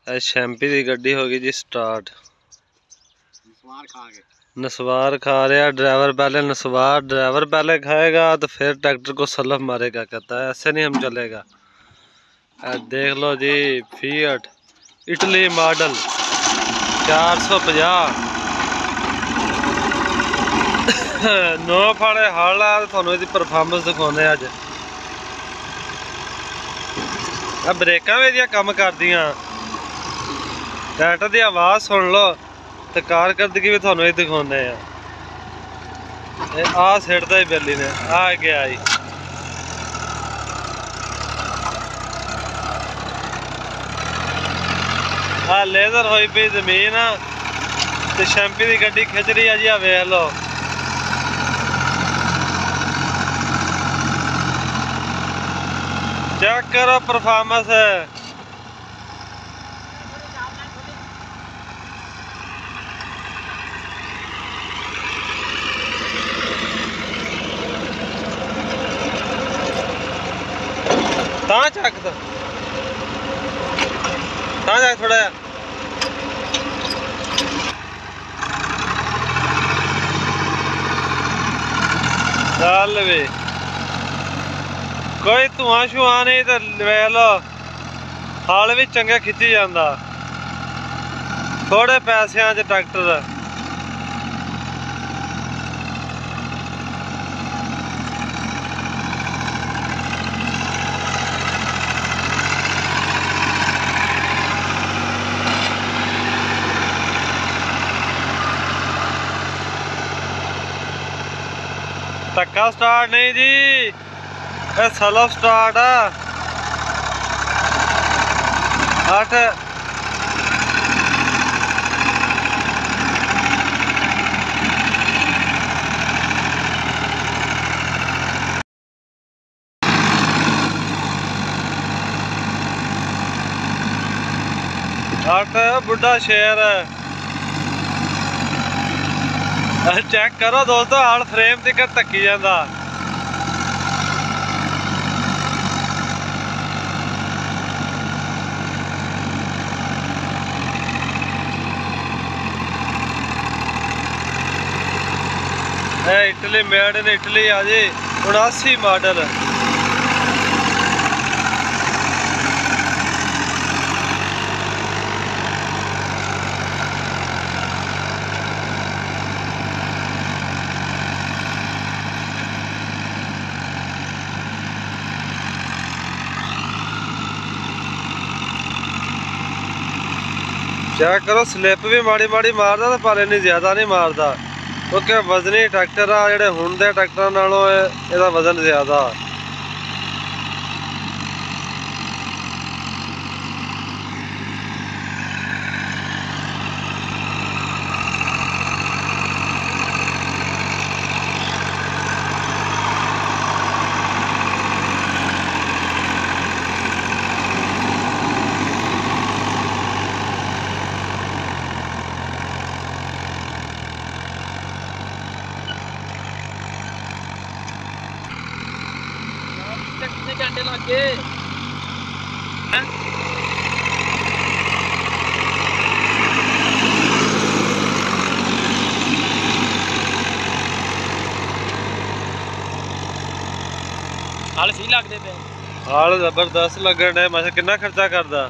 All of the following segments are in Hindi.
शैंपी की गड्डी हो गई जी स्टार्ट। नसवार खा रहा ड्राइवर, पहले नसवार ड्राइवर पहले खाएगा तो फिर ट्रैक्टर को सलफ मारेगा। कहता है ऐसे नहीं हम चलेगा। देख लो जी फीएट इटली मॉडल 450 नौ फाड़े हल है। थानू इसकी परफॉर्मेंस दिखाने अज। ब्रेक भी कम कर दियां, ट्रैक्टर की आवाज़ सुन लो तो कारकर्दगी भी थानू दिखाने। आ सिटदा ही बेली ने आ गया ही। आ लेजर होई पई जमीन ते शैंपी की गड्डी खिंच रही है जी। वेख लो चेक करो परफॉर्मेंस। चक तो चक थोड़ा चल भी कोई धुआं शुआ नहीं तो वेख लो हल भी चंगा खिंची जाता। थोड़े पैसों च ट्रैक्टर धक्का स्टार्ट नहीं जी, ये सलफ स्टार्ट है। 8 बुढ़ा शेर है। चेक करो दोस्तों हल फ्रेम तक धक्की जाता। इटली मेड इन इटली आ जी 79 मॉडल। चेक करो स्लिप भी माड़ी माड़ी मारदा पर इन्नी ज्यादा नहीं मारदा क्योंकि वजनी ट्रैक्टर आ जिहड़े हुण दे ट्रैक्टरां नालों इहदा वजन ज्यादा। कितने घंटे लग गए? हाल सही लगते पे? हाल जबरदस्त लगन डे। मैं कितना खर्चा करदा?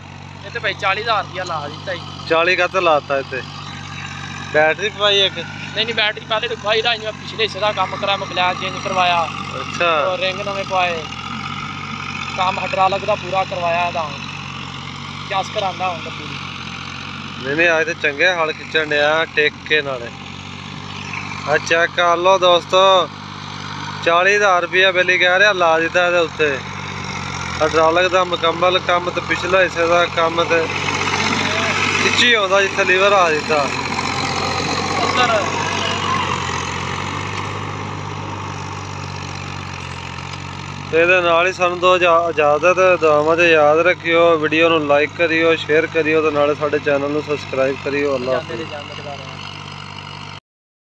ये तो भाई 40,000 रुपया ला दिता ही। 40 का तो लाता इत्ते। बैटरी पवाई एक? नहीं बैटरी पहले तो भाई रहा पिछले हिस्से का काम करा, मोबाइल चेंज करवाया। अच्छा। और रिंग नवे पवाए, काम हाइड्रोलिक का पूरा करवाया। चस कराना होंगे पूरी। नहीं आज तो चंगे हल खिंचन डया टेके नाले। चेक कर लो दोस्तों 40,000 रुपया बिल कह रहा ला दिता है उत्ते। हाइड्रोलिक का मुकम्मल काम तो पिछला हिस्से का काम तो खिंची आता जिथे लीवर आ दिता। ये सानू दो इजाजत। दुआवां च याद रखियो, वीडियो नू लाइक करियो, शेयर करियो तो नाले साडे चैनल नू सबसक्राइब करियो। अल्लाह हाफिज़।